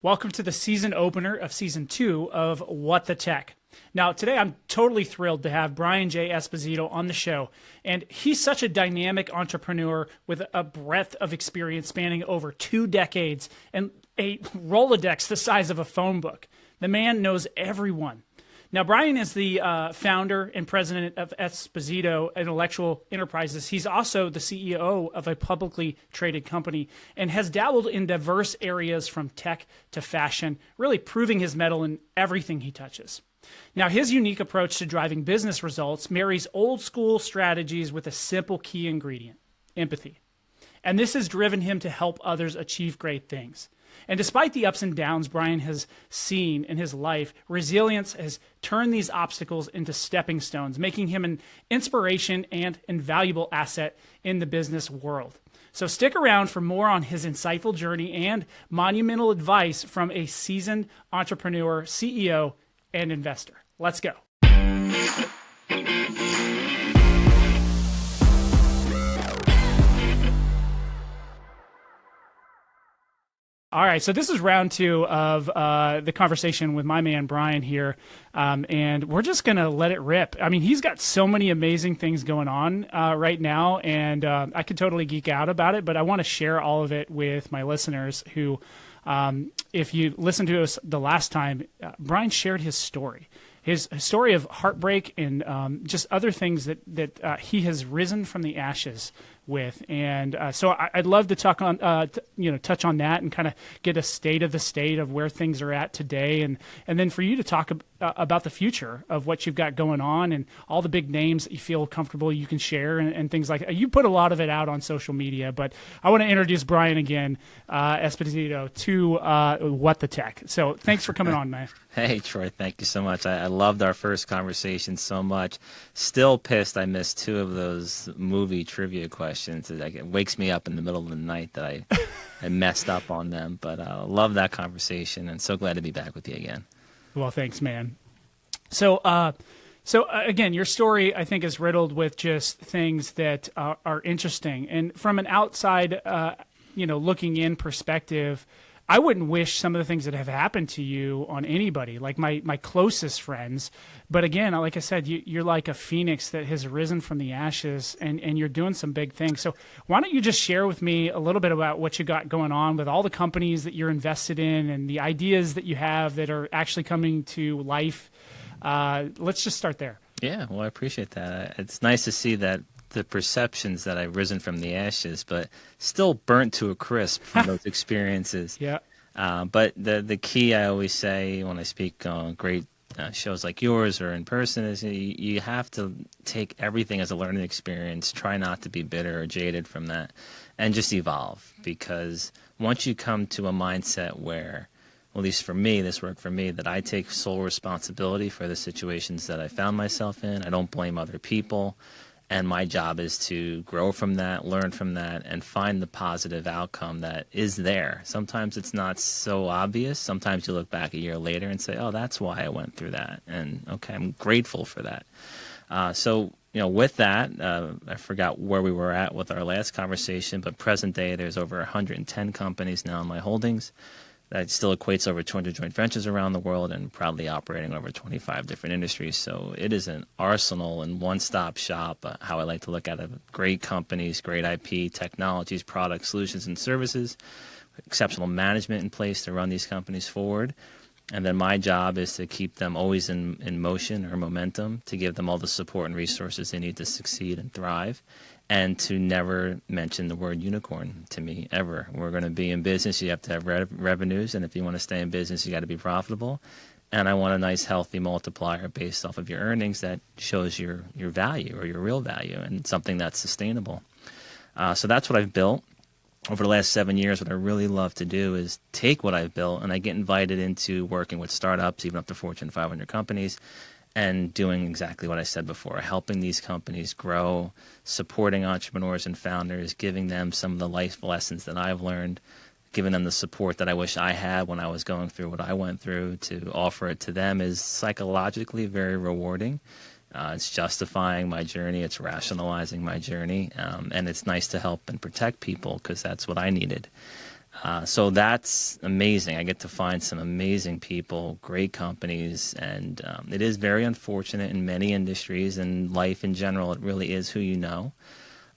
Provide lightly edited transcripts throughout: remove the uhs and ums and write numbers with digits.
Welcome to the season opener of season 2 of What the Tech. Now, today I'm totally thrilled to have Brian J. Esposito on the show. And he's such a dynamic entrepreneur with a breadth of experience spanning over 2 decades and a Rolodex the size of a phone book. The man knows everyone. Now, Brian is the founder and president of Esposito Intellectual Enterprises. He's also the CEO of a publicly traded company and has dabbled in diverse areas from tech to fashion, really proving his mettle in everything he touches. Now, his unique approach to driving business results marries old school strategies with a simple key ingredient: empathy. And this has driven him to help others achieve great things. And despite the ups and downs Brian has seen in his life, resilience has turned these obstacles into stepping stones, making him an inspiration and invaluable asset in the business world. So stick around for more on his insightful journey and monumental advice from a seasoned entrepreneur, CEO, and investor. Let's go. All right, so this is round 2 of the conversation with my man Brian here, and we're just going to let it rip. I mean, he's got so many amazing things going on right now, and I could totally geek out about it, but I want to share all of it with my listeners who, if you listened to us the last time, Brian shared his story. His story of heartbreak and just other things that he has risen from the ashes with, and so I'd love to talk on, touch on that and kind of get a state of where things are at today, and then for you to talk about the future of what you've got going on and all the big names that you feel comfortable you can share and things like that. You put a lot of it out on social media, but I want to introduce Brian again, Esposito, to What the Tech. So thanks for coming on, man. Hey, Troy, thank you so much. I loved our first conversation so much. Still pissed I missed 2 of those movie trivia questions. It wakes me up in the middle of the night that I messed up on them. But I love that conversation and so glad to be back with you again. Well, thanks, man. So again, your story, I think, is riddled with just things that are interesting. And from an outside, looking in perspective, I wouldn't wish some of the things that have happened to you on anybody, like my closest friends. But again, like I said, you're like a phoenix that has risen from the ashes, and you're doing some big things. So why don't you just share with me a little bit about what you got going on with all the companies that you're invested in and the ideas that you have that are actually coming to life. Let's just start there. Yeah, well, I appreciate that. It's nice to see that the perceptions that I've risen from the ashes, but still burnt to a crisp from those experiences. Yeah. But the key I always say when I speak on great shows like yours or in person is you have to take everything as a learning experience, try not to be bitter or jaded from that, and just evolve. Because once you come to a mindset where, well, at least for me, this worked for me, that I take sole responsibility for the situations that I found myself in, I don't blame other people. And my job is to grow from that, learn from that, and find the positive outcome that is there. Sometimes it's not so obvious. Sometimes you look back a year later and say, oh, that's why I went through that. And, okay, I'm grateful for that. So with that, I forgot where we were at with our last conversation, but present day, there's over 110 companies now in my holdings. That still equates over 200 joint ventures around the world and proudly operating over 25 different industries. So it is an arsenal and one-stop shop, how I like to look at it. Great companies, great IP, technologies, products, solutions, and services, exceptional management in place to run these companies forward. And then my job is to keep them always in motion or momentum, to give them all the support and resources they need to succeed and thrive, and to never mention the word unicorn to me, ever. We're going to be in business. You have to have revenues, and if you want to stay in business, you got to be profitable. And I want a nice, healthy multiplier based off of your earnings that shows your value or your real value and something that's sustainable. So that's what I've built. Over the last 7 years, what I really love to do is take what I've built, and I get invited into working with startups, even up to Fortune 500 companies, and doing exactly what I said before, helping these companies grow, supporting entrepreneurs and founders, giving them some of the life lessons that I've learned, giving them the support that I wish I had when I was going through what I went through. To offer it to them is psychologically very rewarding. It's justifying my journey. It's rationalizing my journey. And it's nice to help and protect people because that's what I needed. So that's amazing. I get to find some amazing people, great companies, and it is very unfortunate in many industries and life in general. It really is who you know.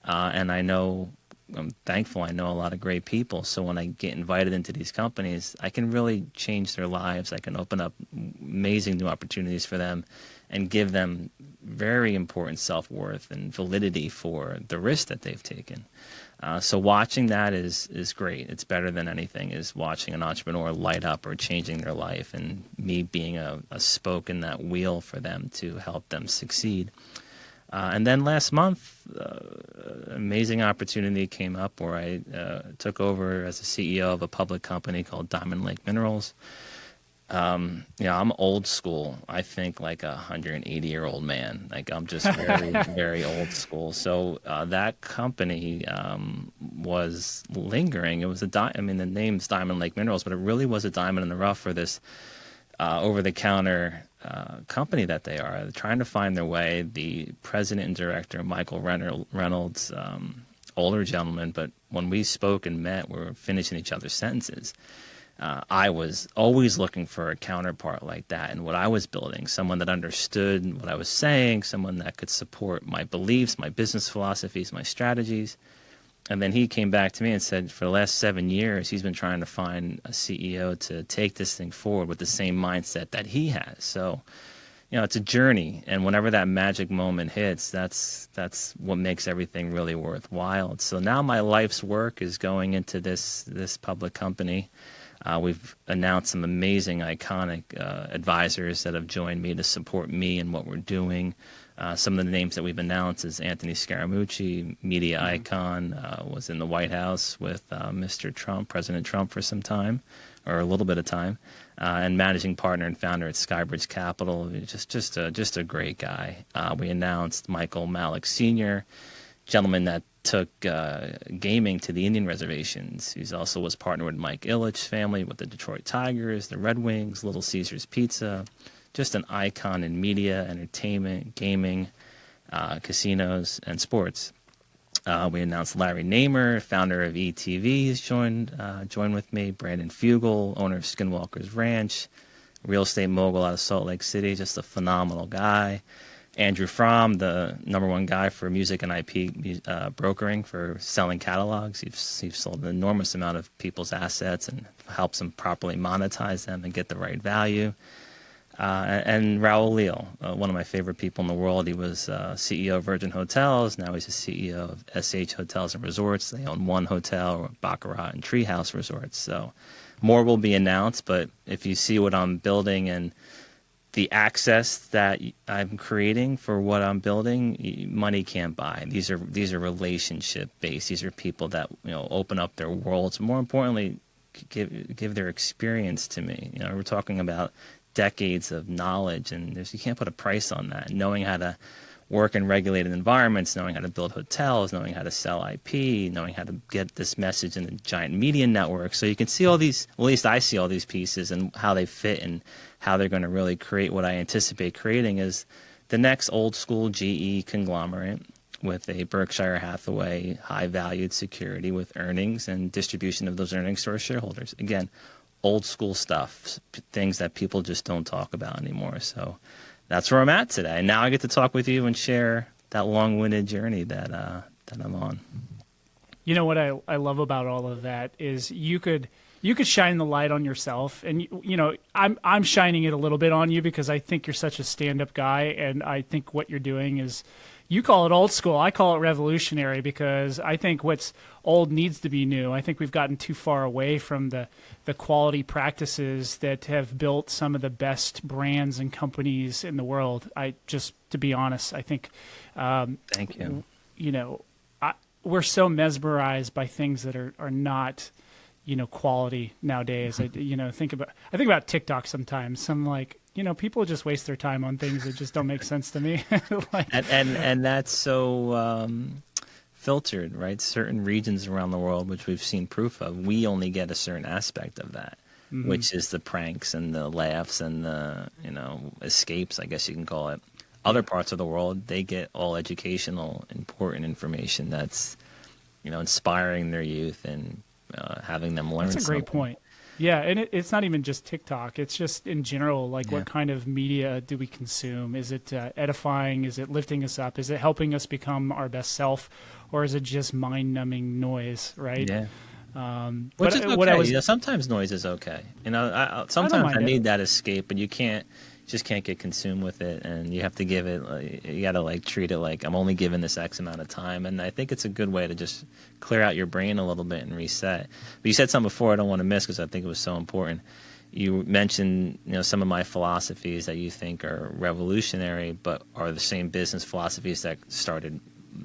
And I'm thankful I know a lot of great people. So when I get invited into these companies, I can really change their lives. I can open up amazing new opportunities for them and give them very important self-worth and validity for the risk that they've taken. So watching that is great. It's better than anything is watching an entrepreneur light up or changing their life, and me being a spoke in that wheel for them to help them succeed. And then last month, amazing opportunity came up where I took over as the CEO of a public company called Diamond Lake Minerals. I'm old school. I think like a 180-year-old man. Like I'm just very, very old school. So that company was lingering. It was the name's Diamond Lake Minerals, but it really was a diamond in the rough for this over-the-counter company that they are. They're trying to find their way. The president and director, Michael Reynolds, older gentleman, but when we spoke and met, we were finishing each other's sentences. I was always looking for a counterpart like that in what I was building, someone that understood what I was saying, someone that could support my beliefs, my business philosophies, my strategies. And then he came back to me and said for the last 7 years, he's been trying to find a CEO to take this thing forward with the same mindset that he has. So, it's a journey. And whenever that magic moment hits, that's what makes everything really worthwhile. So now my life's work is going into this public company. We've announced some amazing, iconic advisors that have joined me to support me and what we're doing. Some of the names that we've announced is Anthony Scaramucci, media icon, was in the White House with Mr. Trump, President Trump, for some time, or a little bit of time, and managing partner and founder at Skybridge Capital. Just a great guy. We announced Michael Malik Sr., gentleman that took gaming to the Indian reservations. He also was partnered with Mike Ilitch's family with the Detroit Tigers, the Red Wings, Little Caesars Pizza. Just an icon in media, entertainment, gaming, casinos, and sports. We announced Larry Namer, founder of ETV, has joined with me. Brandon Fugel, owner of Skinwalker's Ranch, real estate mogul out of Salt Lake City, just a phenomenal guy. Andrew Fromm, the number one guy for music and IP brokering for selling catalogs. He's sold an enormous amount of people's assets and helps them properly monetize them and get the right value. And Raul Leal, one of my favorite people in the world. He was CEO of Virgin Hotels. Now he's the CEO of SH Hotels and Resorts. They own one hotel, Baccarat and Treehouse Resorts. So more will be announced, but if you see what I'm building and the access that I'm creating for what I'm building, money can't buy. These are relationship based. These are people that open up their worlds. More importantly, give their experience to me. We're talking about decades of knowledge, and you can't put a price on that. Knowing how to work in regulated environments, knowing how to build hotels, knowing how to sell IP, knowing how to get this message in the giant media network. So you can see all these, at least I see all these pieces and how they fit and how they're going to really create what I anticipate creating is the next old school GE conglomerate with a Berkshire Hathaway high valued security with earnings and distribution of those earnings to our shareholders. Again, old school stuff, things that people just don't talk about anymore. So that's where I'm at today. Now I get to talk with you and share that long-winded journey that I'm on. You know what I love about all of that is you could shine the light on yourself, and I'm shining it a little bit on you because I think you're such a stand-up guy, and I think what you're doing is, you call it old school, I call it revolutionary, because I think what's old needs to be new. I think we've gotten too far away from the quality practices that have built some of the best brands and companies in the world. To be honest, I think thank you. We're so mesmerized by things that are not quality nowadays. I think about TikTok sometimes. I'm like, people just waste their time on things that just don't make sense to me. and that's so filtered, right? Certain regions around the world, which we've seen proof of, we only get a certain aspect of that, which is the pranks and the laughs and the escapes, I guess you can call it. Other parts of the world, they get all educational, important information that's inspiring their youth and having them learn. That's a great something. point. Yeah, and it's not even just TikTok. It's just in general, like Yeah. what kind of media do we consume? Is it edifying? Is it lifting us up? Is it helping us become our best self? Or is it just mind-numbing noise, right? Yeah. Which But is okay. what I was, Sometimes noise is okay. I don't Sometimes I mind it. need that escape, but you just can't get consumed with it, and you have to give it. You got to like treat it like I'm only given this X amount of time, and I think it's a good way to just clear out your brain a little bit and reset. But you said something before I don't want to miss because I think it was so important. You mentioned some of my philosophies that you think are revolutionary, but are the same business philosophies that started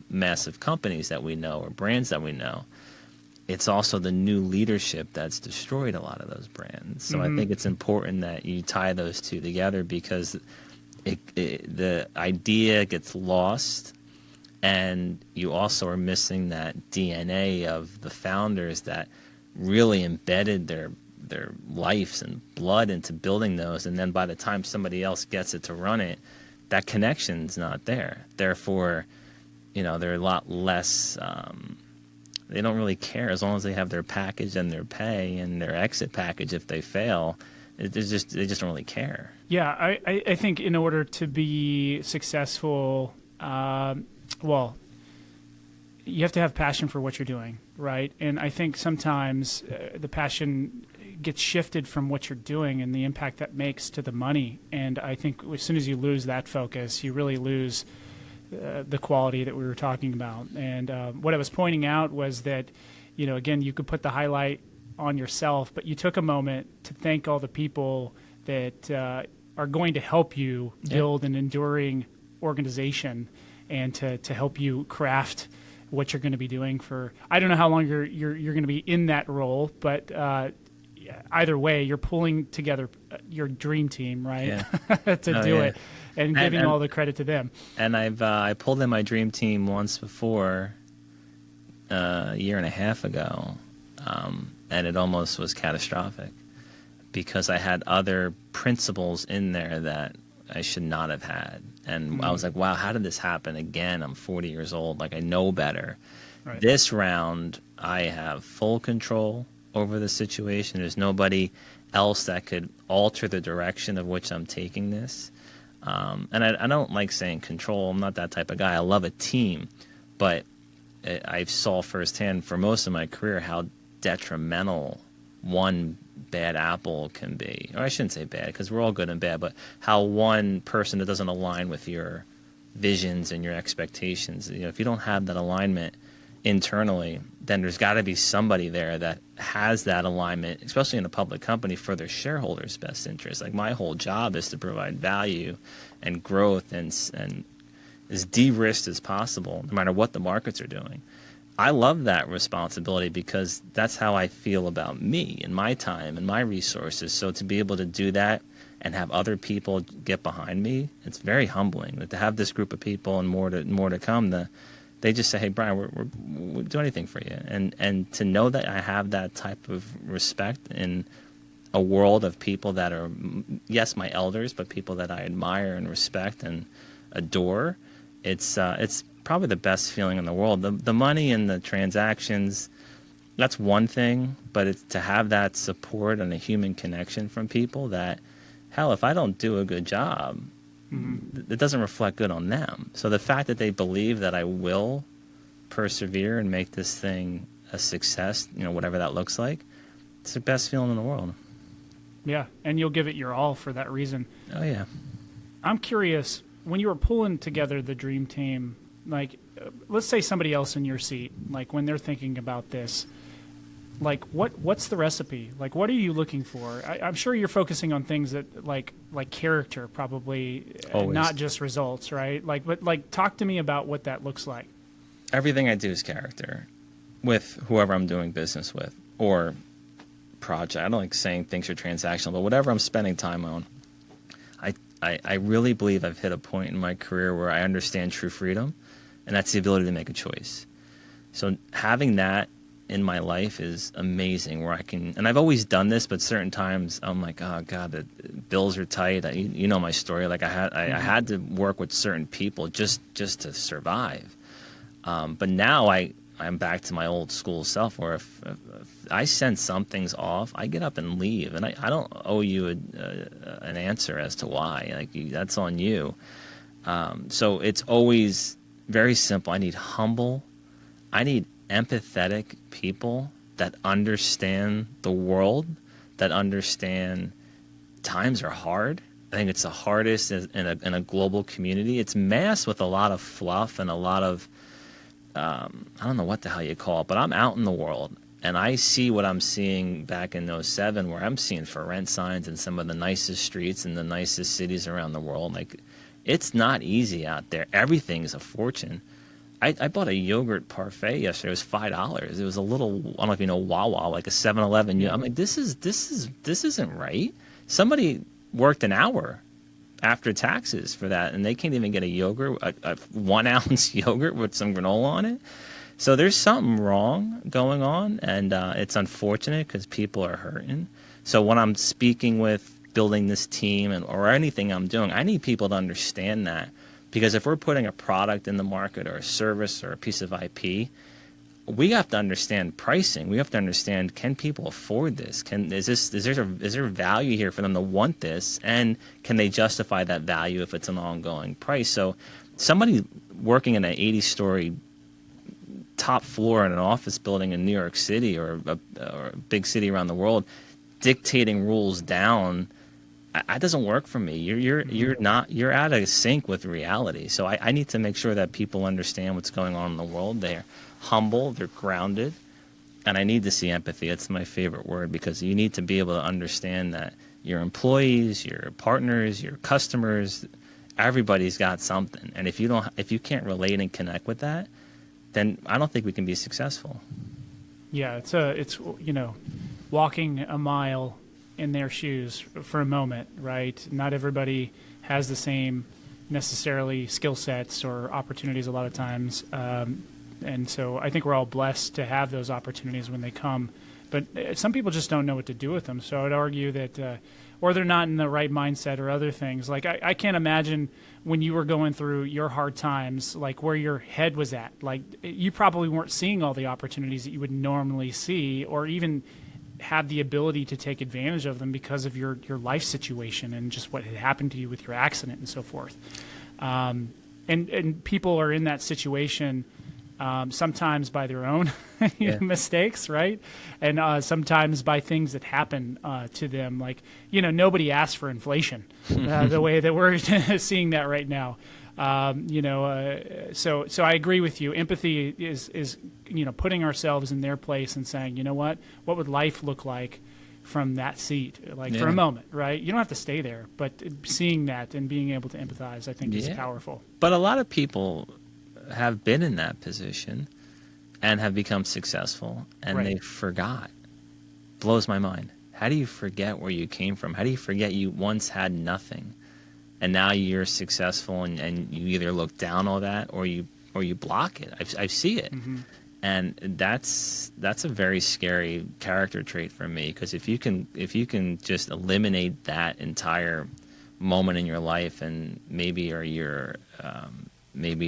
massive companies that we know or brands that we know. It's also the new leadership that's destroyed a lot of those brands. So I think it's important that you tie those two together because the idea gets lost, and you also are missing that DNA of the founders that really embedded their lives and blood into building those. And then by the time somebody else gets it to run it, that connection's not there. Therefore, they're a lot less. They don't really care as long as they have their package and their pay and their exit package. If they fail, they just don't really care. Yeah, I think in order to be successful, well, you have to have passion for what you're doing, right? And I think sometimes the passion gets shifted from what you're doing and the impact that makes to the money. And I think as soon as you lose that focus, you really lose the quality that we were talking about. And what I was pointing out was that, again, you could put the highlight on yourself, but you took a moment to thank all the people that are going to help you build an enduring organization and to help you craft what you're going to be doing for. I don't know how long you're going to be in that role, but either way, you're pulling together your dream team, right? Yeah. to do it. And giving all the credit to them. And I pulled in my dream team once before, a year and a half ago, and it almost was catastrophic because I had other principles in there that I should not have had. And I was like, wow, how did this happen again? I'm 40 years old. Like, I know better. Right. This round, I have full control over the situation. There's nobody else that could alter the direction of which I'm taking this. And I don't like saying control. I'm not that type of guy. I love a team, but I saw firsthand for most of my career how detrimental one bad apple can be. Or I shouldn't say bad because we're all good and bad, but how one person that doesn't align with your visions and your expectations, if you don't have that alignment internally, then there's got to be somebody there that has that alignment, especially in a public company, for their shareholders' best interest. Like, my whole job is to provide value and growth and as de-risked as possible, no matter what the markets are doing. I love that responsibility because that's how I feel about me and my time and my resources. So to be able to do that and have other people get behind me, it's very humbling. That to have this group of people and more to come, they just say, hey, Brian, we'll do anything for you. And to know that I have that type of respect in a world of people that are, yes, my elders, but people that I admire and respect and adore, it's probably the best feeling in the world. The money and the transactions, that's one thing, but it's to have that support and a human connection from people that, hell, if I don't do a good job, it doesn't reflect good on them. So the fact that they believe that I will persevere and make this thing a success, whatever that looks like, it's the best feeling in the world. Yeah, and you'll give it your all for that reason. Oh, yeah. I'm curious, when you were pulling together the dream team, like, let's say somebody else in your seat, like when they're thinking about this, like what's the recipe? Like, what are you looking for? I'm sure you're focusing on things that like character, probably, not just results, right? But talk to me about what that looks like. Everything I do is character with whoever I'm doing business with or project. I don't like saying things are transactional, but whatever I'm spending time on, I really believe I've hit a point in my career where I understand true freedom, and that's the ability to make a choice. So having that in my life is amazing, where I can, and I've always done this, but certain times I'm like, oh God, the bills are tight. You know my story. Like I had to work with certain people just to survive. But now I'm back to my old school self, where if I sense something's off, I get up and leave, and I don't owe you an answer as to why. Like, that's on you. So it's always very simple. I need humble, I need empathetic people that understand the world, that understand times are hard. I think it's the hardest in a global community. It's masked with a lot of fluff and a lot of, I don't know what the hell you call it, but I'm out in the world, and I see what I'm seeing back in '07, where I'm seeing for rent signs in some of the nicest streets in the nicest cities around the world. Like, it's not easy out there. Everything's a fortune. I bought a yogurt parfait yesterday. It was $5. It was a little, I don't know if you know Wawa, like a 7-Eleven. I'm like, this isn't right. Somebody worked an hour after taxes for that, and they can't even get a yogurt, a 1 ounce yogurt with some granola on it. So there's something wrong going on, and it's unfortunate because people are hurting. So when I'm speaking with building this team or anything I'm doing, I need people to understand that. Because if we're putting a product in the market or a service or a piece of IP, we have to understand pricing. We have to understand, can people afford this? Is there value here for them to want this? And can they justify that value if it's an ongoing price? So somebody working in an 80-story top floor in an office building in New York City or a big city around the world dictating rules down, that doesn't work for me. You're out of sync with reality. So I need to make sure that people understand what's going on in the world. They're humble, they're grounded, and I need to see empathy. It's my favorite word, because you need to be able to understand that your employees, your partners, your customers, everybody's got something. And if you can't relate and connect with that, then I don't think we can be successful. Yeah, it's walking a mile in their shoes for a moment, right? Not everybody has the same necessarily skill sets or opportunities a lot of times. And so I think we're all blessed to have those opportunities when they come. But some people just don't know what to do with them. So I would argue that, or they're not in the right mindset or other things. Like, I can't imagine when you were going through your hard times, like where your head was at. Like, you probably weren't seeing all the opportunities that you would normally see, or even have the ability to take advantage of them because of your life situation and just what had happened to you with your accident and so forth. And people are in that situation sometimes by their own mistakes, right? And sometimes by things that happen to them. Like, nobody asked for inflation the way that we're seeing that right now. So I agree with you. Empathy is putting ourselves in their place and saying, what would life look like from that seat, for a moment, right? You don't have to stay there, but seeing that and being able to empathize, I think, is powerful. But a lot of people have been in that position and have become successful, and they forgot. Blows my mind. How do you forget where you came from? How do you forget you once had nothing? And now you're successful, and you either look down on that or you block it. I see it, and that's a very scary character trait for me. Because if you can just eliminate that entire moment in your life, and maybe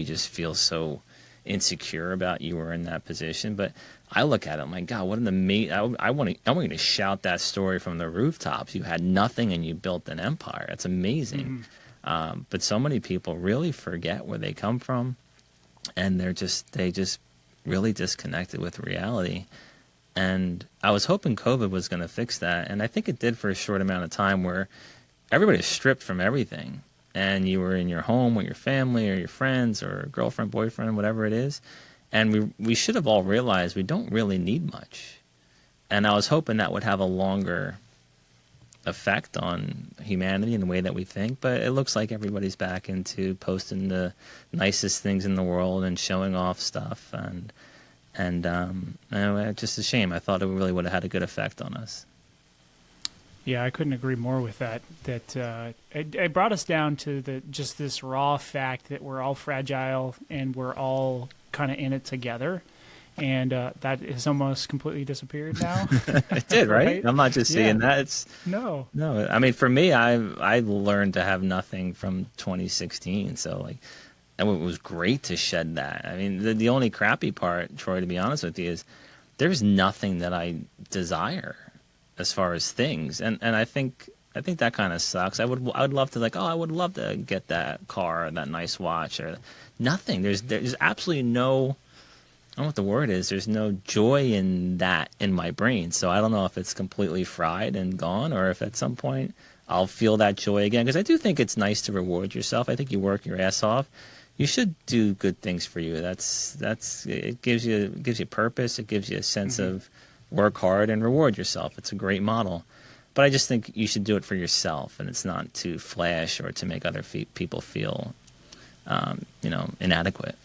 just feel so insecure about you were in that position. But I look at it, I'm like, God, what an amazing! I want you to shout that story from the rooftops. You had nothing and you built an empire. That's amazing. But so many people really forget where they come from, and they just really disconnected with reality. And I was hoping COVID was going to fix that, and I think it did for a short amount of time, where everybody was stripped from everything, and you were in your home with your family or your friends or girlfriend, boyfriend, whatever it is. And we should have all realized we don't really need much. And I was hoping that would have a longer effect on humanity and the way that we think, but it looks like everybody's back into posting the nicest things in the world and showing off stuff, and just a shame. I thought it really would have had a good effect on us. Yeah, I couldn't agree more with that. That it brought us down to just this raw fact that we're all fragile and we're all kind of in it together. And that has almost completely disappeared now. It did, right? I'm not just seeing that. No. I mean, for me, I learned to have nothing from 2016. So, and it was great to shed that. I mean, the only crappy part, Troy, to be honest with you, is there's nothing that I desire as far as things, and I think that kind of sucks. I would love to, like, oh, I would love to get that car, or that nice watch, or nothing. There's absolutely no, I don't know what the word is. There's no joy in that in my brain. So I don't know if it's completely fried and gone, or if at some point I'll feel that joy again. Because I do think it's nice to reward yourself. I think you work your ass off. You should do good things for you. It gives you purpose. It gives you a sense of work hard and reward yourself. It's a great model. But I just think you should do it for yourself, and it's not to flash or to make other people feel, inadequate.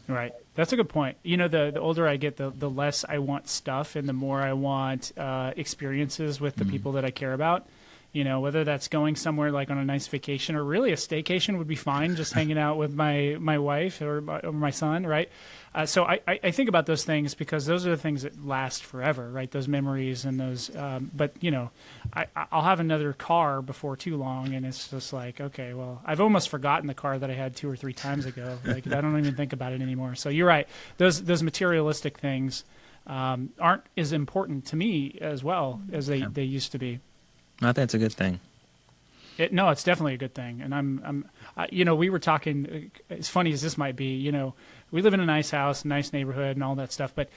Right. That's a good point. You know, the older I get, the less I want stuff and the more I want experiences with the people that I care about. You know, whether that's going somewhere like on a nice vacation or really a staycation would be fine, just hanging out with my wife or my son, right? So I think about those things because those are the things that last forever, right? Those memories and those, but, you know, I'll have another car before too long, and it's just like, okay, well, I've almost forgotten the car that I had 2 or 3 times ago. Like, I don't even think about it anymore. So you're right. Those materialistic things aren't as important to me as well as they used to be. I think that's a good thing. No, it's definitely a good thing. And you know, we were talking, as funny as this might be, you know, we live in a nice house, nice neighborhood and all that stuff, but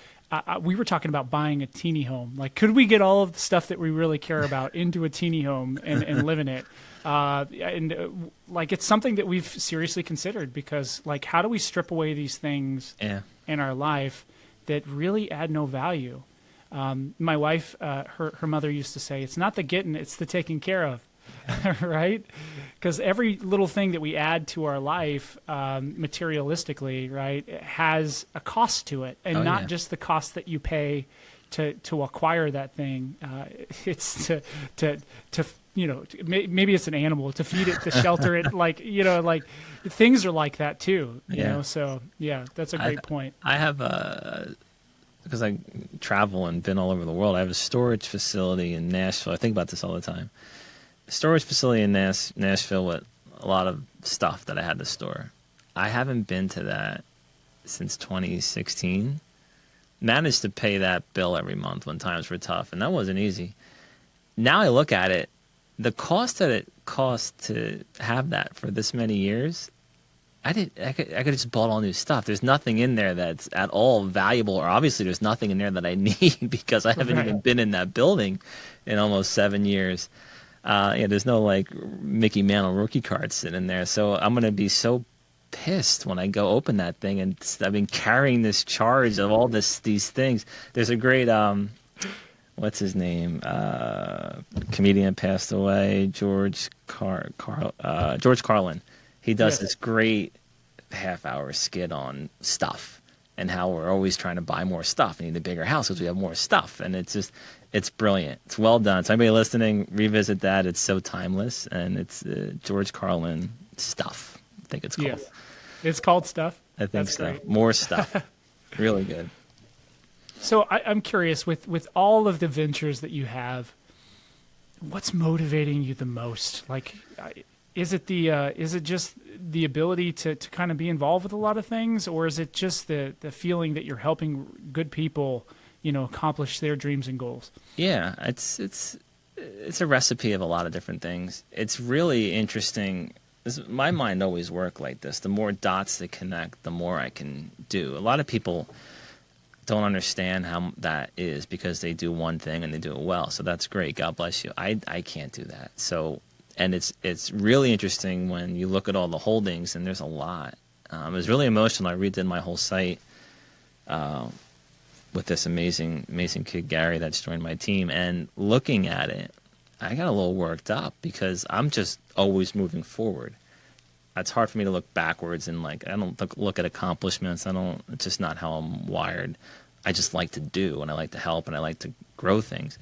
we were talking about buying a teeny home. Like, could we get all of the stuff that we really care about into a teeny home and live in it? Like, it's something that we've seriously considered because, like, how do we strip away these things in our life that really add no value? My wife, her mother used to say, it's not the getting, it's the taking care of, right? Because every little thing that we add to our life materialistically, right, has a cost to it, and not just the cost that you pay to acquire that thing. It's to you know, maybe it's an animal, to feed it, to shelter it, like, you know, like things are like that too, you know? So yeah, that's a great point. I have because I travel and been all over the world, I have a storage facility in Nashville. I think about this all the time. A storage facility in Nashville with a lot of stuff that I had to store. I haven't been to that since 2016. Managed to pay that bill every month when times were tough, and that wasn't easy. Now I look at it, the cost that it cost to have that for this many years, I could have just bought all new stuff. There's nothing in there that's at all valuable, or obviously there's nothing in there that I need because I haven't even been in that building in almost 7 years. There's no like Mickey Mantle rookie card sitting in there. So I'm going to be so pissed when I go open that thing, and I've been carrying this charge of all these things. There's a great, what's his name? Comedian passed away, George Carlin. He does this great half-hour skit on stuff and how we're always trying to buy more stuff. We need a bigger house because we have more stuff. And it's brilliant. It's well done. So anybody listening, revisit that. It's so timeless. And it's George Carlin Stuff, I think it's called. Yes. It's called Stuff? I think That's so. great. More stuff. Really good. So I'm curious, with all of the ventures that you have, what's motivating you the most? Like, is it just the ability to kind of be involved with a lot of things, or is it just the feeling that you're helping good people, you know, accomplish their dreams and goals? Yeah, it's a recipe of a lot of different things. It's really interesting. My mind always worked like this. The more dots that connect, the more I can do. A lot of people don't understand how that is because they do one thing and they do it well. So that's great. God bless you. I can't do that. So. And it's really interesting when you look at all the holdings, and there's a lot. It was really emotional. I redid my whole site with this amazing kid, Gary, that's joined my team. And looking at it, I got a little worked up because I'm just always moving forward. It's hard for me to look backwards and, like, I don't look at accomplishments. It's just not how I'm wired. I just like to do, and I like to help, and I like to grow things.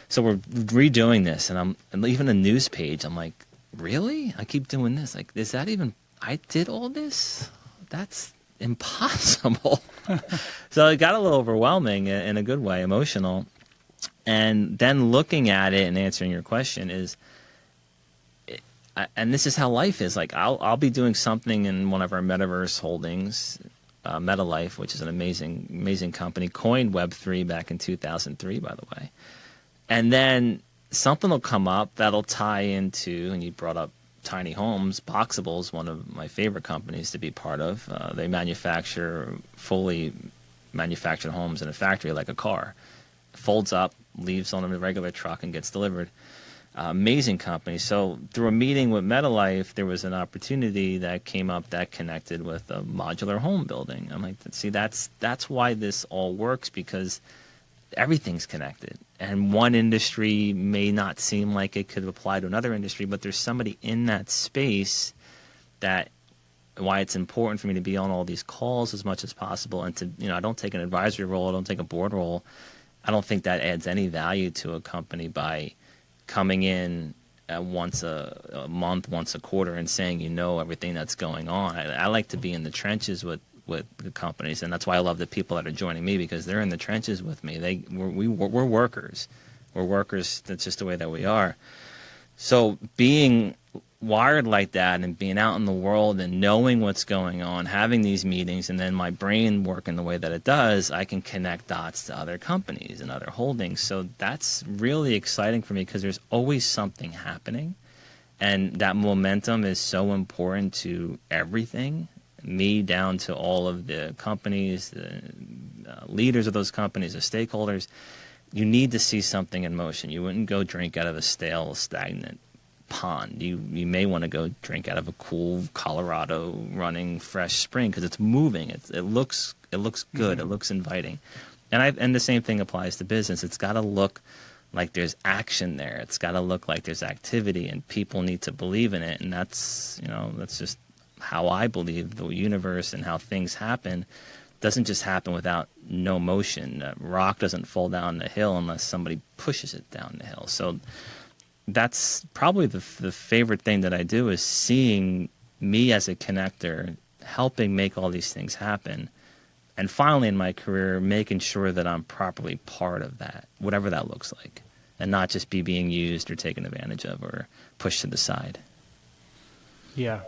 So we're redoing this, and even a news page. I'm like, really? I keep doing this. Like, is that even? I did all this? That's impossible. So it got a little overwhelming in a good way, emotional. And then looking at it and answering your question is, and this is how life is. Like I'll be doing something in one of our metaverse holdings, MetaLife, which is an amazing company, coined Web3 back in 2003, by the way. And then something will come up that'll tie into, and you brought up tiny homes. Boxable's one of my favorite companies to be part of. They manufacture fully manufactured homes in a factory like a car. Folds up, leaves on a regular truck, and gets delivered. Amazing company. So through a meeting with MetaLife, there was an opportunity that came up that connected with a modular home building. I'm like, see, that's why this all works, because everything's connected. And one industry may not seem like it could apply to another industry, but there's somebody in that space that why it's important for me to be on all these calls as much as possible. And to, I don't take an advisory role, I don't take a board role. I don't think that adds any value to a company by coming in once a month, once a quarter, and saying everything that's going on. I like to be in the trenches with the companies, and that's why I love the people that are joining me, because they're in the trenches with me. We're workers. We're workers. That's just the way that we are. So being wired like that and being out in the world and knowing what's going on, having these meetings, and then my brain working the way that it does, I can connect dots to other companies and other holdings. So that's really exciting for me, because there's always something happening, and that momentum is so important to everything, me down to all of the companies, the leaders of those companies, the stakeholders. You need to see something in motion. You wouldn't go drink out of a stale, stagnant pond. You may want to go drink out of a cool Colorado running fresh spring, because it's moving. It looks good. Mm-hmm. It looks inviting. And the same thing applies to business. It's got to look like there's action there. It's got to look like there's activity, and people need to believe in it. And that's just how I believe the universe and how things happen. It doesn't just happen without no motion. A rock doesn't fall down the hill unless somebody pushes it down the hill. So that's probably the favorite thing that I do, is seeing me as a connector, helping make all these things happen. And finally in my career, making sure that I'm properly part of that, whatever that looks like, and not just be being used or taken advantage of or pushed to the side. Yeah.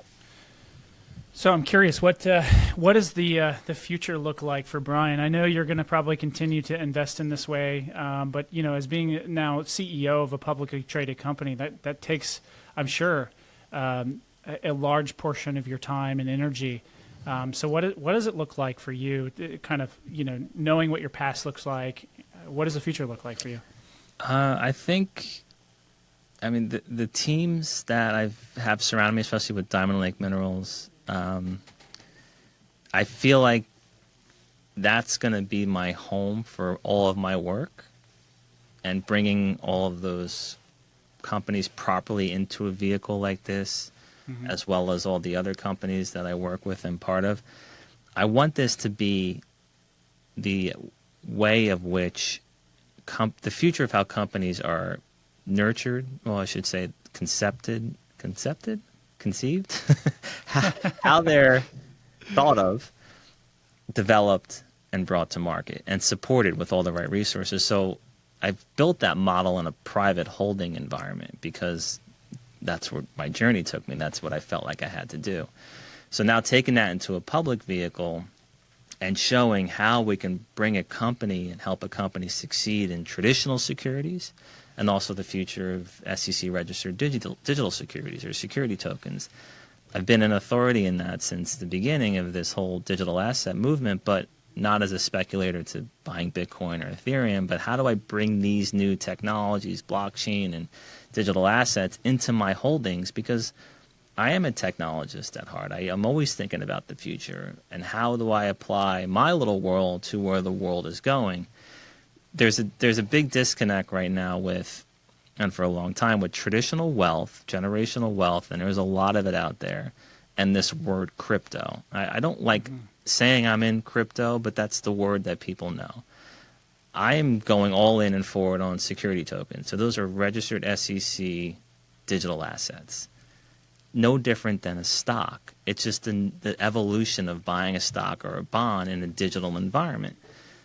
So I'm curious, what does the future look like for Brian? I know you're going to probably continue to invest in this way, but as being now CEO of a publicly traded company, that takes, I'm sure, a large portion of your time and energy. So what does it look like for you? Kind of knowing what your past looks like, what does the future look like for you? I think, the teams that I have surrounded me, especially with Diamond Lake Minerals. I feel like that's going to be my home for all of my work, and bringing all of those companies properly into a vehicle like this, mm-hmm. as well as all the other companies that I work with and part of. I want this to be the way of which the future of how companies are nurtured, well, I should say conceived, how they're thought of, developed, and brought to market, and supported with all the right resources. So I've built that model in a private holding environment, because that's where my journey took me. That's what I felt like I had to do. So now taking that into a public vehicle and showing how we can bring a company and help a company succeed in traditional securities, and also the future of SEC-registered digital securities or security tokens. I've been an authority in that since the beginning of this whole digital asset movement, but not as a speculator to buying Bitcoin or Ethereum, but how do I bring these new technologies, blockchain and digital assets, into my holdings? Because I am a technologist at heart. I am always thinking about the future, and how do I apply my little world to where the world is going? There's a big disconnect right now with, and for a long time, with traditional wealth, generational wealth, and there's a lot of it out there, and this word crypto. I don't like saying I'm in crypto, but that's the word that people know. I am going all in and forward on security tokens. So those are registered SEC digital assets. No different than a stock. It's just the evolution of buying a stock or a bond in a digital environment.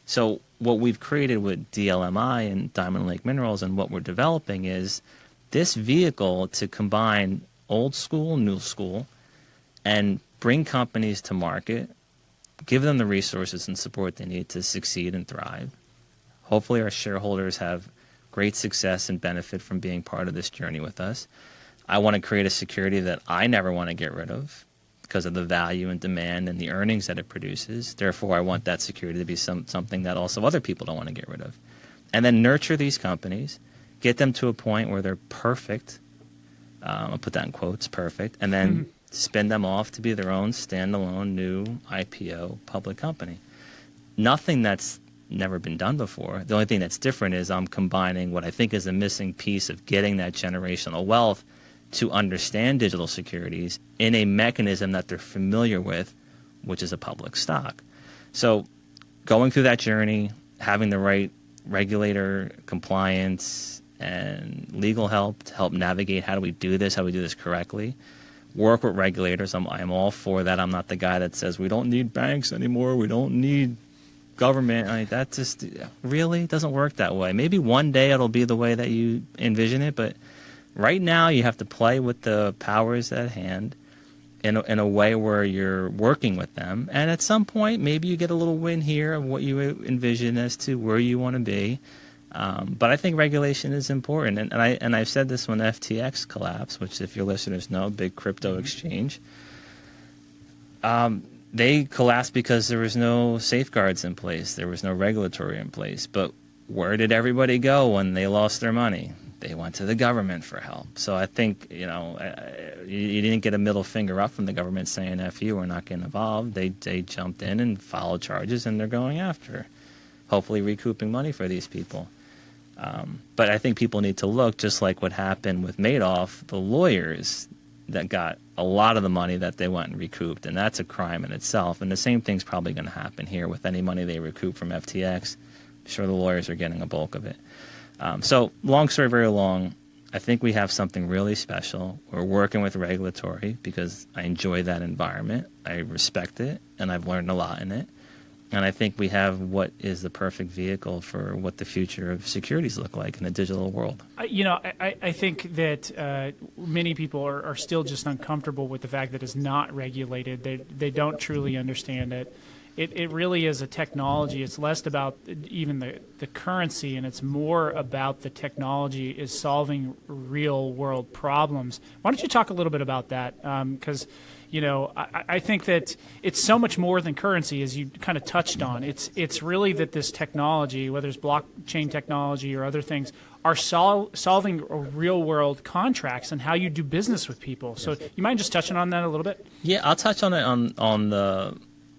So what we've created with DLMI and Diamond Lake Minerals, and what we're developing, is this vehicle to combine old school, new school, and bring companies to market, give them the resources and support they need to succeed and thrive. Hopefully our shareholders have great success and benefit from being part of this journey with us. I want to create a security that I never want to get rid of because of the value and demand and the earnings that it produces. Therefore, I want that security to be something that also other people don't want to get rid of. And then nurture these companies, get them to a point where they're perfect. I'll put that in quotes, perfect. And then spin them off to be their own standalone new IPO public company. Nothing that's never been done before. The only thing that's different is I'm combining what I think is a missing piece of getting that generational wealth to understand digital securities in a mechanism that they're familiar with, which is a public stock. So going through that journey, having the right regulator compliance and legal help to help navigate how do we do this correctly, work with regulators. I'm all for that. I'm not the guy that says we don't need banks anymore, we don't need government. That just really doesn't work that way. Maybe one day it'll be the way that you envision it, but right now you have to play with the powers at hand in a way where you're working with them. And at some point, maybe you get a little win here of what you envision as to where you want to be. But I think regulation is important. And I've said this when FTX collapsed, which if your listeners know, big crypto exchange. They collapsed because there was no safeguards in place. There was no regulatory in place. But where did everybody go when they lost their money? They went to the government for help. So I think, you didn't get a middle finger up from the government saying, F you, we're not getting involved. They jumped in and followed charges, and they're going after, hopefully recouping money for these people. But I think people need to look, just like what happened with Madoff, the lawyers that got a lot of the money that they went and recouped, and that's a crime in itself. And the same thing's probably going to happen here with any money they recoup from FTX. I'm sure the lawyers are getting a bulk of it. So long story very long, I think we have something really special. We're working with regulatory because I enjoy that environment. I respect it, and I've learned a lot in it. And I think we have what is the perfect vehicle for what the future of securities look like in a digital world. I think that many people are still just uncomfortable with the fact that it's not regulated. They don't truly understand it. It really is a technology. It's less about even the currency, and it's more about the technology is solving real world problems. Why don't you talk a little bit about that? Because I think that it's so much more than currency, as you kind of touched on. It's really that this technology, whether it's blockchain technology or other things, are solving real world contracts and how you do business with people. So you mind just touching on that a little bit? Yeah, I'll touch on it on the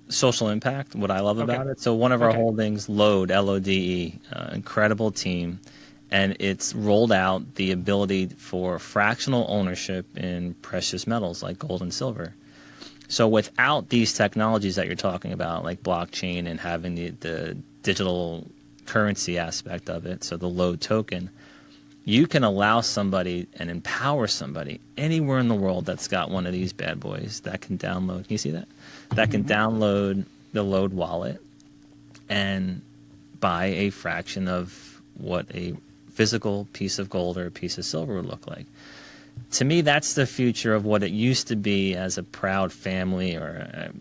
social impact, what I love about it. So one of our holdings, Lode, L-O-D-E, incredible team, and it's rolled out the ability for fractional ownership in precious metals like gold and silver. So without these technologies that you're talking about, like blockchain and having the digital currency aspect of it, so the Lode token, you can allow somebody and empower somebody anywhere in the world that's got one of these bad boys that can download. Can you see that? That can download the Lode wallet and buy a fraction of what a physical piece of gold or a piece of silver would look like. To me, that's the future of what it used to be as a proud family, or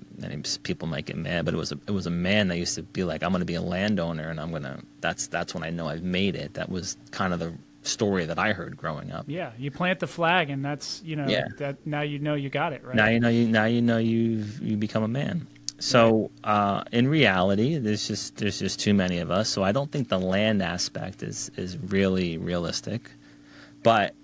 people might get mad, but it was a man that used to be like, I'm going to be a landowner, and that's when I know I've made it. That was kind of the story that I heard growing up. Yeah, you plant the flag, and that's that now you got it right. Now you know you become a man. So in reality, there's just too many of us. So I don't think the land aspect is really realistic. But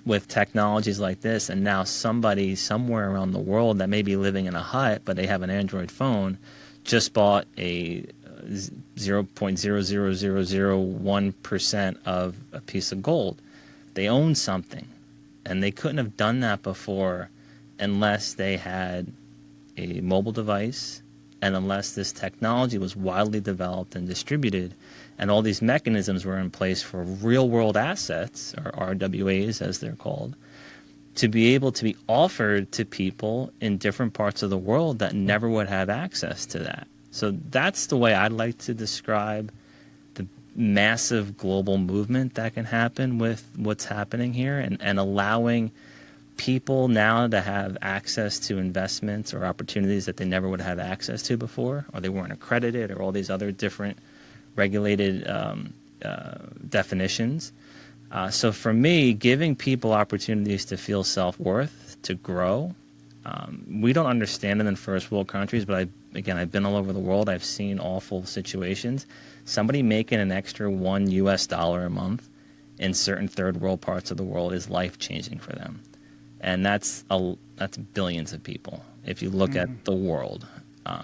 with technologies like this, and now somebody somewhere around the world that may be living in a hut, but they have an Android phone, just bought a 0.00001% of a piece of gold. They own something, and they couldn't have done that before unless they had a mobile device and unless this technology was widely developed and distributed, and all these mechanisms were in place for real-world assets, or RWAs as they're called, to be able to be offered to people in different parts of the world that never would have access to that. So that's the way I'd like to describe the massive global movement that can happen with what's happening here, and allowing people now to have access to investments or opportunities that they never would have access to before, or they weren't accredited, or all these other different regulated definitions. So for me, giving people opportunities to feel self-worth, to grow, we don't understand it in first world countries, but I've been all over the world. I've seen awful situations. Somebody making an extra $1 a month in certain third world parts of the world is life-changing for them. And that's billions of people if you look at the world.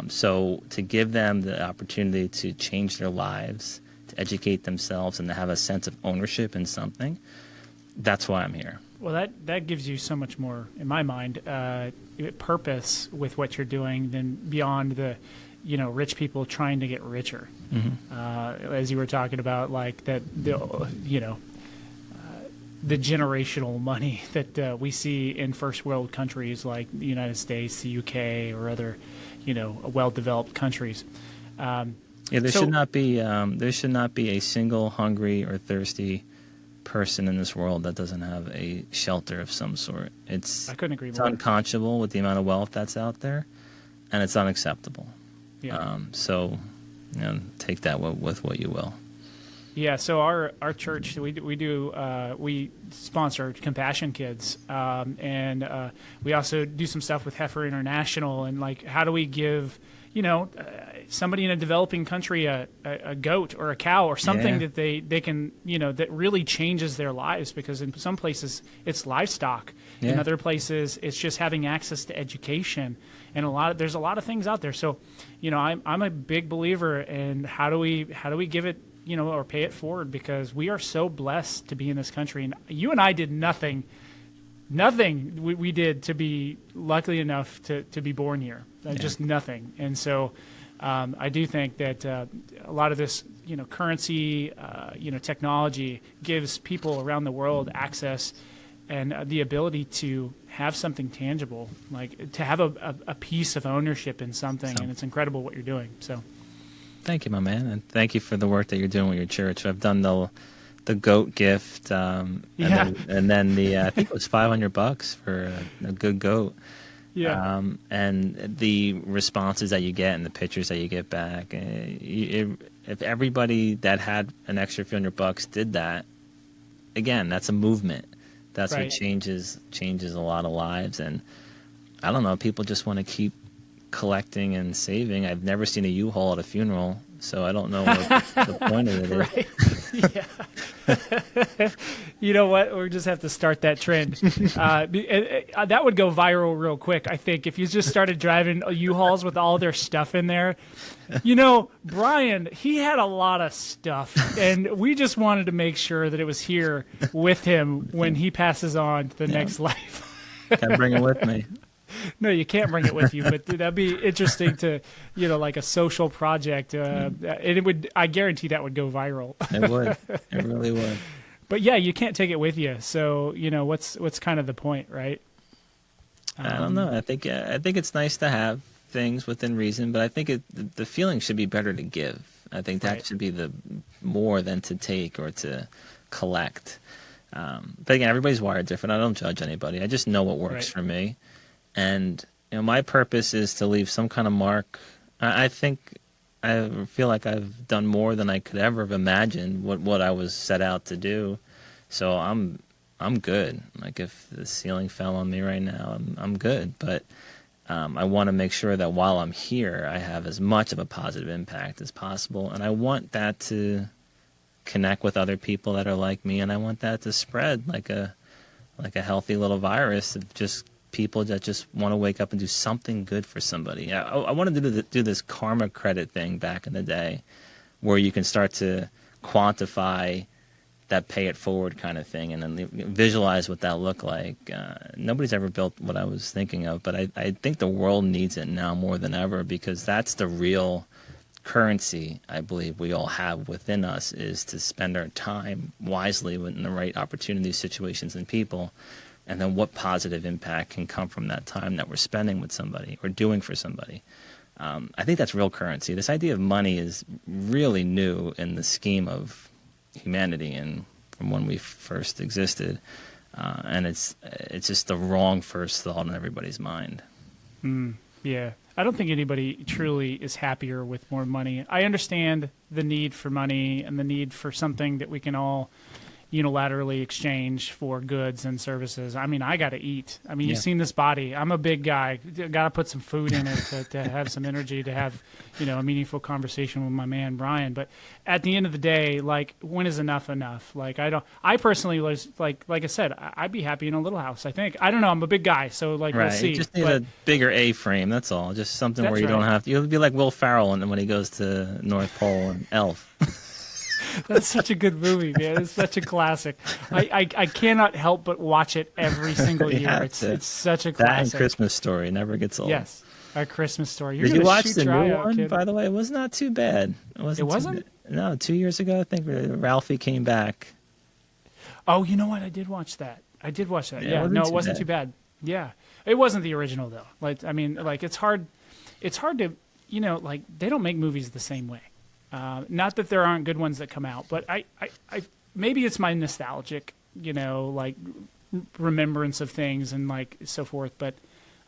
So to give them the opportunity to change their lives, to educate themselves, and to have a sense of ownership in something, that's why I'm here. Well, that gives you so much more, in my mind, purpose with what you're doing than beyond the, rich people trying to get richer. As you were talking about, like that, the generational money that we see in first world countries like the United States, the UK, or other, well-developed countries. There should not be a single hungry or thirsty person in this world that doesn't have a shelter of some sort. I couldn't agree more. It's unconscionable with the amount of wealth that's out there, and it's unacceptable. Yeah. So, take that with what you will. Yeah, so our church, we sponsor Compassion Kids, and we also do some stuff with Heifer International, and like, how do we give, somebody in a developing country a goat or a cow or something that they can, that really changes their lives, because in some places it's livestock, in other places it's just having access to education, and there's a lot of things out there. So, I'm a big believer in how do we give it, or pay it forward, because we are so blessed to be in this country. And you and I did nothing we did to be lucky enough to be born here, just nothing. And so I do think that a lot of this, currency, technology gives people around the world access and the ability to have something tangible, like to have a piece of ownership in something. And it's incredible what you're doing. So. Thank you, my man, and thank you for the work that you're doing with your church. I've done the goat gift, and then the I think it was $500 for a good goat. Yeah. And the responses that you get and the pictures that you get back. If everybody that had an extra few $100 did that, again, that's a movement. That's what changes a lot of lives. And I don't know, people just want to keep collecting and saving. I've never seen a U-Haul at a funeral, so I don't know what the point of it is. Yeah. You know what? We just have to start that trend. That would go viral real quick, I think, if you just started driving U-Hauls with all their stuff in there. Brian, he had a lot of stuff, and we just wanted to make sure that it was here with him when he passes on to the next life. Can't bring it with me. No, you can't bring it with you, but that'd be interesting to, like a social project. And I guarantee that would go viral. It would. It really would. But yeah, you can't take it with you. So, what's kind of the point, right? I don't know. I think it's nice to have things within reason, but I think the feeling should be better to give. I think that should be the more than to take or to collect. But again, everybody's wired different. I don't judge anybody. I just know what works for me. And my purpose is to leave some kind of mark. I feel like I've done more than I could ever have imagined what I was set out to do. So I'm good. Like if the ceiling fell on me right now, I'm good. But I want to make sure that while I'm here, I have as much of a positive impact as possible, and I want that to connect with other people that are like me, and I want that to spread like a healthy little virus of just people that just want to wake up and do something good for somebody. I wanted to do this karma credit thing back in the day, where you can start to quantify that pay it forward kind of thing, and then visualize what that looked like. Nobody's ever built what I was thinking of, but I think the world needs it now more than ever, because that's the real currency I believe we all have within us, is to spend our time wisely in the right opportunities, situations, and people. And then what positive impact can come from that time that we're spending with somebody or doing for somebody. I think that's real currency. This idea of money is really new in the scheme of humanity and from when we first existed. and it's just the wrong first thought in everybody's mind. Yeah. I don't think anybody truly is happier with more money. I understand the need for money and the need for something that we can all unilaterally exchange for goods and services. I mean, I got to eat. I mean, Yeah. you've seen this body. I'm a big guy. Got to put some food in it to have some energy, to have, a meaningful conversation with my man, Brian. But at the end of the day, like, when is enough enough? Like, I personally was like I said, I'd be happy in a little house, I think. I don't know. I'm a big guy. So like, Right. we'll see. You just need But a bigger A-frame. That's all. Just something That's where you don't right. have to. You'll be like Will Ferrell when he goes to North Pole and Elf. that's such a good movie, man. It's such a classic. I cannot help but watch it every single You year. have It's to. such a That and classic. Christmas Story never gets old. Yes. A Christmas Story. You're Did you gonna watch shoot the your new eye out, one, kid. by the way? It was not too bad. It wasn't. It wasn't? Too bad. No, 2 years ago, I think Ralphie came back. Oh, you know what? I did watch that. Yeah, it no, wasn't it too wasn't bad. too bad. Yeah, it wasn't the original though. Like, I mean, like it's hard to, like they don't make movies the same way. Not that there aren't good ones that come out, but I maybe it's my nostalgic, like remembrance of things and like so forth. But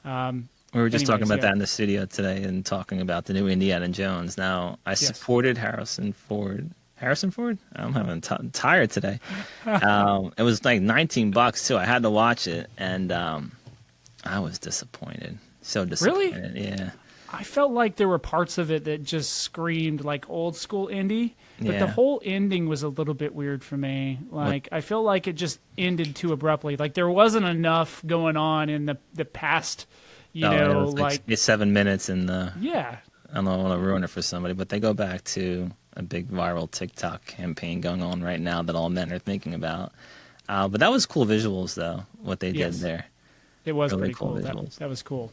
We were just talking anyways, about yeah. that in the studio today and talking about the new Indiana Jones. Now, I supported Harrison Ford. Harrison Ford? I'm having tired today. It was like $19 too. I had to watch it, and I was disappointed. So disappointed. Really? Yeah. I felt like there were parts of it that just screamed like old school indie, but the Yeah. whole ending was a little bit weird for me. Like I feel like it just ended too abruptly. Like there wasn't enough going on in the past, It was like 7 minutes, and yeah. I don't want to ruin it for somebody, but they go back to a big viral TikTok campaign going on right now that all men are thinking about. But that was cool visuals, though, what they Yes. did there. It was Really pretty cool cool. visuals. That was cool.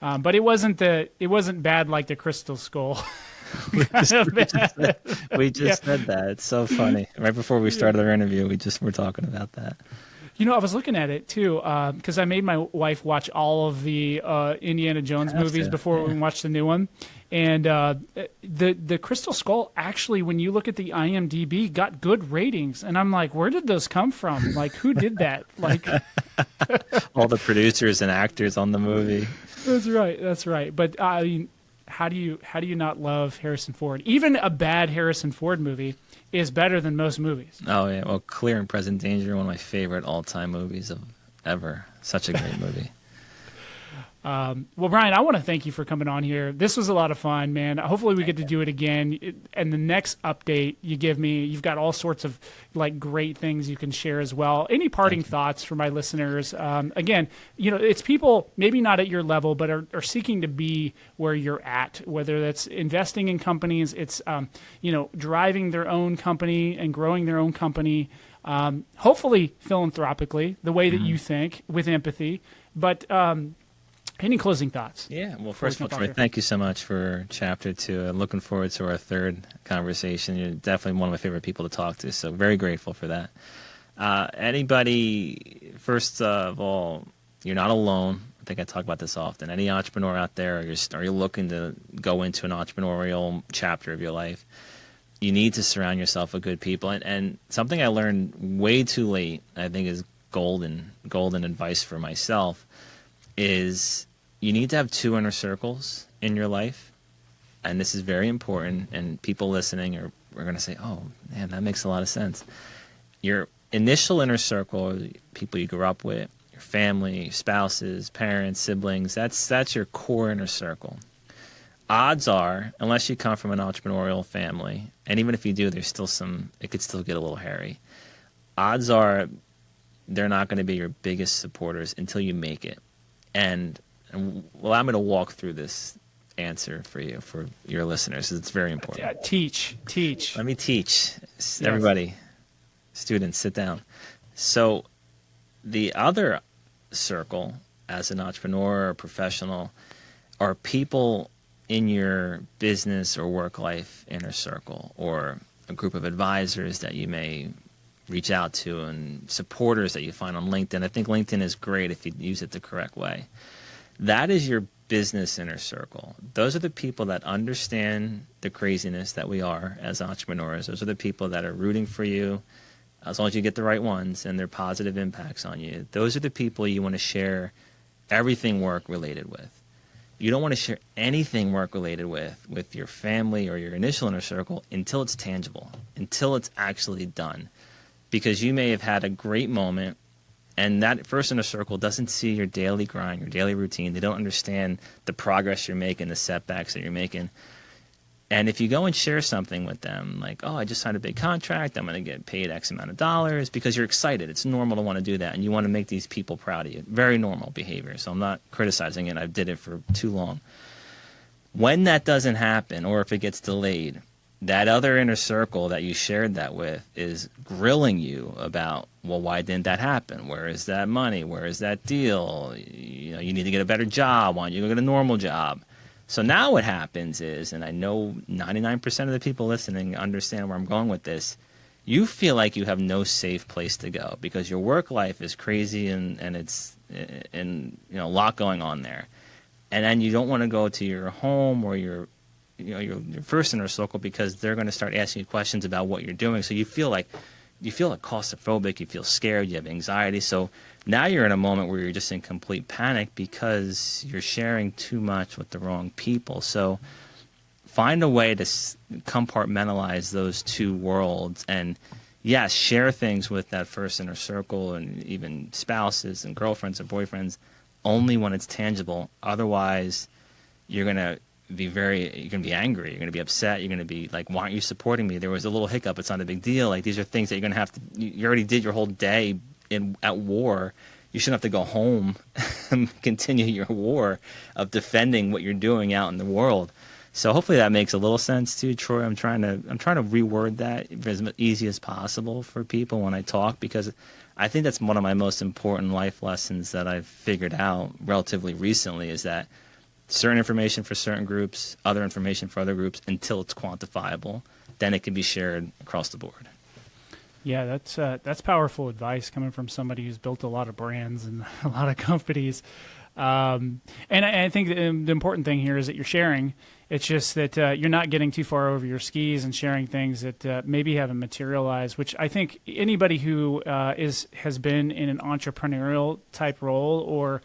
But it wasn't bad like the Crystal Skull. We just said that. It's so funny. Right before we started our interview, we just were talking about that. I was looking at it too because I made my wife watch all of the Indiana Jones movies before we watched the new one, and the Crystal Skull actually, when you look at the IMDb, got good ratings, and I'm like, where did those come from? Like, who did that? Like, All the producers and actors on the movie. that's right. But I mean, how do you not love Harrison Ford? Even a bad Harrison Ford movie is better than most movies. Oh, yeah. Well, Clear and Present Danger, one of my favorite all-time movies of ever. Such a great movie. Well, Brian, I want to thank you for coming on here. This was a lot of fun, man. Hopefully we get to do it again. And the next update you give me, you've got all sorts of like great things you can share as well. Any parting thoughts for my listeners? Again, it's people maybe not at your level, but are seeking to be where you're at, whether that's investing in companies, it's, driving their own company and growing their own company, hopefully philanthropically, the way that you think, with empathy. But, any closing thoughts? Yeah, well, first of all, Troy, thank you so much for Chapter 2. I'm looking forward to our third conversation. You're definitely one of my favorite people to talk to, so very grateful for that. Anybody, first of all, you're not alone. I think I talk about this often. Any entrepreneur out there, or you're looking to go into an entrepreneurial chapter of your life, you need to surround yourself with good people. And something I learned way too late, I think is golden advice for myself, is you need to have two inner circles in your life. And this is very important. And people listening are going to say, oh, man, that makes a lot of sense. Your initial inner circle, people you grew up with, your family, your spouses, parents, siblings, that's your core inner circle. Odds are, unless you come from an entrepreneurial family, and even if you do, there's still it could still get a little hairy. Odds are they're not going to be your biggest supporters until you make it. And allow me to walk through this answer for you, for your listeners. It's very important. Teach. Let me teach. Everybody, students, sit down. So the other circle, as an entrepreneur or professional, are people in your business or work life inner circle, or a group of advisors that you may reach out to, and supporters that you find on LinkedIn. I think LinkedIn is great if you use it the correct way. That is your business inner circle. Those are the people that understand the craziness that we are as entrepreneurs. Those are the people that are rooting for you, as long as you get the right ones and they're positive impacts on you, those are the people you want to share everything work related with. You don't want to share anything work related with your family or your initial inner circle until it's tangible, until it's actually done. Because you may have had a great moment and that first inner circle doesn't see your daily grind, your daily routine. They don't understand the progress you're making, the setbacks that you're making. And if you go and share something with them, like, oh, I just signed a big contract, I'm going to get paid X amount of dollars, because you're excited. It's normal to want to do that, and you want to make these people proud of you. Very normal behavior, so I'm not criticizing it. I did it for too long. When that doesn't happen, or if it gets delayed, that other inner circle that you shared that with is grilling you about, well, why didn't that happen? Where is that money? Where is that deal? You know, you need to get a better job. Why don't you go get a normal job? So now what happens is, and I know 99% of the people listening understand where I'm going with this, you feel like you have no safe place to go because your work life is crazy and it's and you know a lot going on there. And then you don't want to go to your home or your first inner circle because they're going to start asking you questions about what you're doing. So you feel like claustrophobic, you feel scared, you have anxiety. So now you're in a moment where you're just in complete panic because you're sharing too much with the wrong people. So find a way to compartmentalize those two worlds and, yes, share things with that first inner circle and even spouses and girlfriends and boyfriends only when it's tangible. Otherwise, you're going to be angry, you're going to be upset, you're going to be like, why aren't you supporting me? There was a little hiccup, it's not a big deal. Like, these are things that you're going to have to, you already did your whole day at war. You shouldn't have to go home and continue your war of defending what you're doing out in the world. So hopefully that makes a little sense too, Troy. I'm trying to reword that as easy as possible for people when I talk, because I think that's one of my most important life lessons that I've figured out relatively recently, is that certain information for certain groups, other information for other groups, until it's quantifiable, then it can be shared across the board. Yeah, that's powerful advice coming from somebody who's built a lot of brands and a lot of companies. And I think the important thing here is that you're sharing. It's just that you're not getting too far over your skis and sharing things that maybe haven't materialized, which I think anybody who has been in an entrepreneurial type role or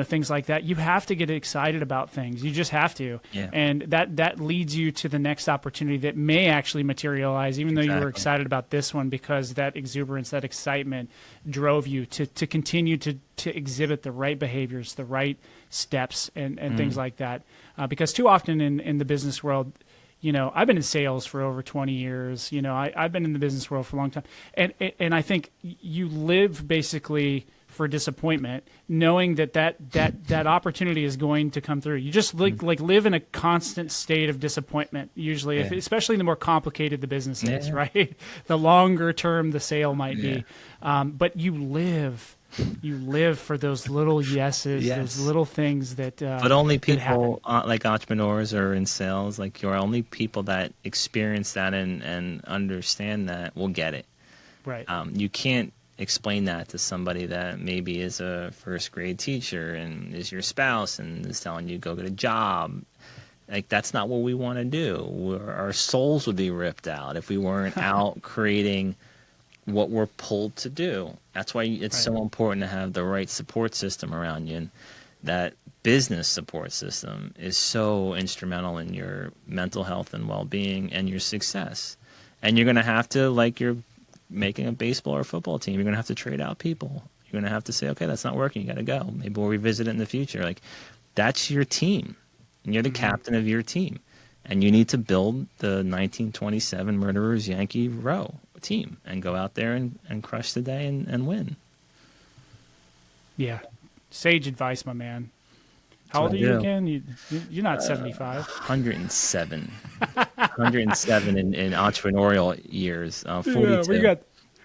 things like that, you have to get excited about things. You just have to. Yeah. And that leads you to the next opportunity that may actually materialize, even though you were excited about this one, because that exuberance, that excitement drove you to continue to exhibit the right behaviors, the right steps and things like that. Because too often in the business world, I've been in sales for over 20 years. I've been in the business world for a long time. And I think you live basically for disappointment, knowing that opportunity is going to come through. You just live in a constant state of disappointment, usually, especially the more complicated the business is, right? The longer term the sale might be. But you live for those little yeses, those little things that but only people like entrepreneurs or in sales, like you're only people that experience that and understand that will get it. Right. You can't explain that to somebody that maybe is a first grade teacher and is your spouse and is telling you go get a job. Like, that's not what we want to do. Our souls would be ripped out if we weren't out creating what we're pulled to do. That's why it's so important to have the right support system around you. And that business support system is so instrumental in your mental health and well-being and your success. And you're going to have to, like you're making a baseball or football team, you're going to have to trade out people. You're going to have to say, okay, that's not working, you got to go. Maybe we'll revisit it in the future. Like, that's your team. And you're the captain of your team. And you need to build the 1927 Murderers Yankee Row team and go out there and crush the day and win. Yeah. Sage advice, my man. How old are you again? You're not 75. 107. 107 in entrepreneurial years. 42. Yeah,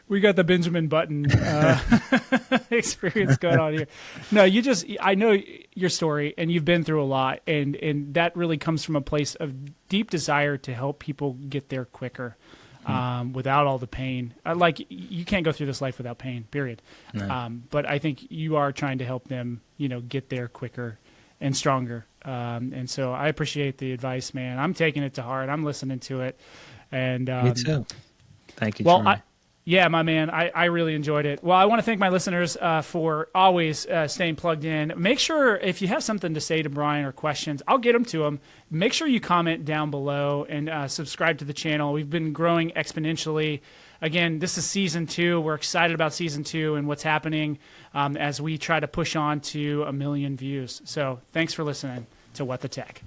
we got the Benjamin Button experience going on here. No, I know your story, and you've been through a lot, and that really comes from a place of deep desire to help people get there quicker, without all the pain. Like, you can't go through this life without pain, period. No. But I think you are trying to help them, get there quicker and stronger. And so I appreciate the advice, man. I'm taking it to heart. I'm listening to it. And me too. Thank you. Well, Yeah, my man, I really enjoyed it. Well, I want to thank my listeners for always staying plugged in. Make sure if you have something to say to Brian or questions, I'll get them to him. Make sure you comment down below and subscribe to the channel. We've been growing exponentially. Again, this is season 2. We're excited about season 2 and what's happening as we try to push on to 1 million views. So thanks for listening to What the Tech.